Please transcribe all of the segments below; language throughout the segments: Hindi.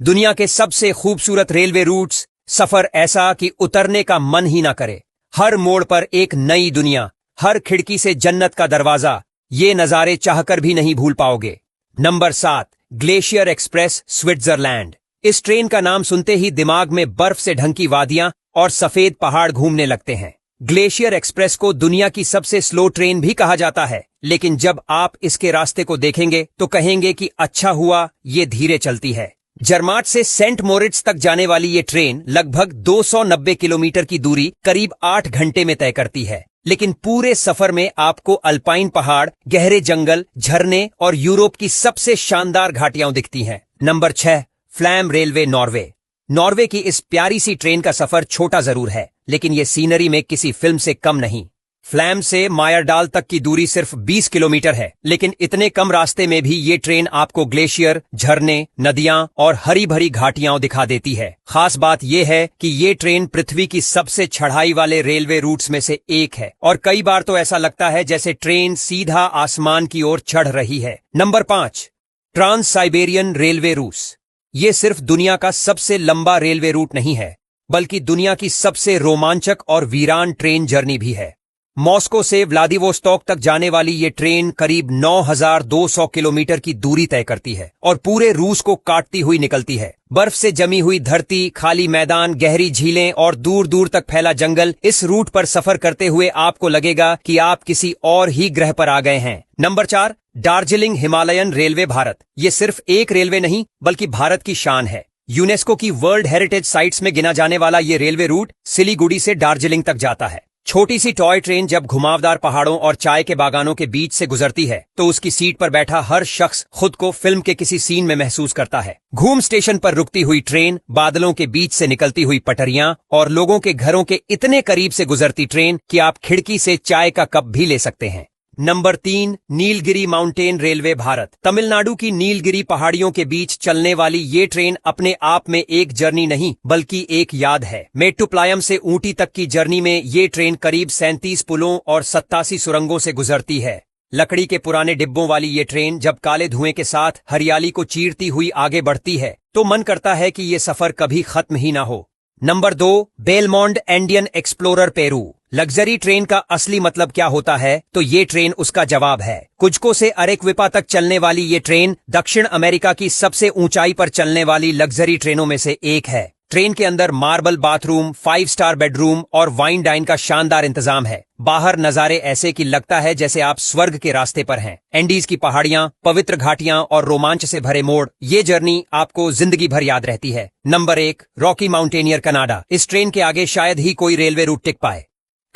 दुनिया के सबसे खूबसूरत रेलवे रूट्स, सफर ऐसा कि उतरने का मन ही ना करे। हर मोड़ पर एक नई दुनिया, हर खिड़की से जन्नत का दरवाजा। ये नजारे चाहकर भी नहीं भूल पाओगे। Number 7, glacier express, Switzerland. इस ट्रेन का नाम सुनते ही दिमाग में बर्फ से ढंकी वादियां और सफेद पहाड़ घूमने लगते हैं। ग्लेशियर एक्सप्रेस को दुनिया की सबसे स्लो ट्रेन भी कहा जाता है, लेकिन जब आप इसके रास्ते को देखेंगे तो कहेंगे कि अच्छा हुआ ये धीरे चलती है। जर्माट से सेंट मोरिट्स तक जाने वाली ये ट्रेन लगभग 290 किलोमीटर की दूरी करीब 8 घंटे में तय करती है, लेकिन पूरे सफर में आपको अल्पाइन पहाड़, गहरे जंगल, झरने और यूरोप की सबसे शानदार घाटियां दिखती हैं। Number 6, flame railway, Norway. Norway की इस प्यारी सी ट्रेन का सफर छोटा जरूर है, लेकिन ये सीनरी में किसी फिल्म से कम नहीं। फ्लैम से मायरडाल तक की दूरी सिर्फ 20 किलोमीटर है, लेकिन इतने कम रास्ते में भी ये ट्रेन आपको ग्लेशियर, झरने, नदियां और हरी भरी घाटियां दिखा देती है। खास बात यह है कि ये ट्रेन पृथ्वी की सबसे चढ़ाई वाले रेलवे रूट्स में से एक है और कई बार तो ऐसा लगता है जैसे ट्रेन सीधा आसमान की ओर चढ़ रही है। नंबर 5, ट्रांस साइबेरियन रेलवे, रूस। ये सिर्फ दुनिया का सबसे लंबा रेलवे रूट नहीं है, बल्कि दुनिया की सबसे रोमांचक और वीरान ट्रेन जर्नी भी है। मॉस्को से व्लादिवोस्टॉक तक जाने वाली ये ट्रेन करीब 9,200 किलोमीटर की दूरी तय करती है और पूरे रूस को काटती हुई निकलती है। बर्फ से जमी हुई धरती, खाली मैदान, गहरी झीलें और दूर दूर तक फैला जंगल। इस रूट पर सफर करते हुए आपको लगेगा कि आप किसी और ही ग्रह पर आ गए हैं। Number 4, Darjeeling Himalayan railway, Bharat. ये सिर्फ एक रेलवे नहीं, बल्कि भारत की शान है। यूनेस्को की वर्ल्ड हेरिटेज साइट्स में गिना जाने वाला ये रेलवे रूट सिलीगुड़ी से दार्जिलिंग तक जाता है। छोटी सी टॉय ट्रेन जब घुमावदार पहाड़ों और चाय के बागानों के बीच से गुजरती है तो उसकी सीट पर बैठा हर शख्स खुद को फिल्म के किसी सीन में महसूस करता है। घूम स्टेशन पर रुकती हुई ट्रेन, बादलों के बीच से निकलती हुई पटरियां और लोगों के घरों के इतने करीब से गुजरती ट्रेन कि आप खिड़की से चाय का कप भी ले सकते हैं। Number 3, Nilgiri mountain railway, Bharat. Tamil Nadu की नीलगिरी पहाड़ियों के बीच चलने वाली ये ट्रेन अपने आप में एक जर्नी नहीं, बल्कि एक याद है। मेट्टुपालयम से ऊटी तक की जर्नी में ये ट्रेन करीब 37 पुलों और 87 सुरंगों से गुजरती है। लकड़ी के पुराने डिब्बों वाली ये ट्रेन जब काले धुएं के साथ हरियाली को चीरती हुई आगे बढ़ती है तो मन करता है कि ये सफर कभी खत्म ही ना हो। Number 2, Belmond Indian Explorer, Peru. Luxury train का असली मतलब क्या होता है, तो ये ट्रेन उसका जवाब है। कुज्को से अरेक्विपा तक चलने वाली ये ट्रेन दक्षिण अमेरिका की सबसे ऊंचाई पर चलने वाली लग्जरी ट्रेनों में से एक है। ट्रेन के अंदर मार्बल बाथरूम, 5 स्टार बेडरूम और वाइन डाइन का शानदार इंतजाम है। बाहर नजारे ऐसे कि लगता है जैसे आप स्वर्ग के रास्ते पर हैं। एंडीज की पहाड़ियां, पवित्र घाटियां और रोमांच से भरे मोड़, ये जर्नी आपको जिंदगी भर याद रहती है। Number 1, Rocky mountaineer, Canada. इस ट्रेन के आगे शायद ही कोई रेलवे रूट टिक पाए।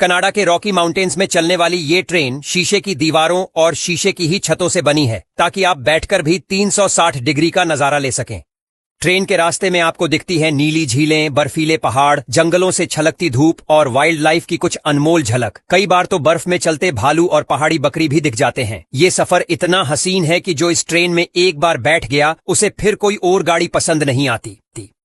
कनाडा के रॉकी माउंटेन्स में चलने वाली ये ट्रेन शीशे की दीवारों और शीशे की ही छतों से बनी है, ताकि आप बैठकर भी 360 डिग्री का नजारा ले सकें। ट्रेन के रास्ते में आपको दिखती है नीली झीलें, बर्फीले पहाड़, जंगलों से छलकती धूप और वाइल्ड लाइफ की कुछ अनमोल झलक। कई बार तो बर्फ में चलते भालू और पहाड़ी बकरी भी दिख जाते हैं। ये सफर इतना हसीन है कि जो इस ट्रेन में एक बार बैठ गया उसे फिर कोई और गाड़ी पसंद नहीं आती।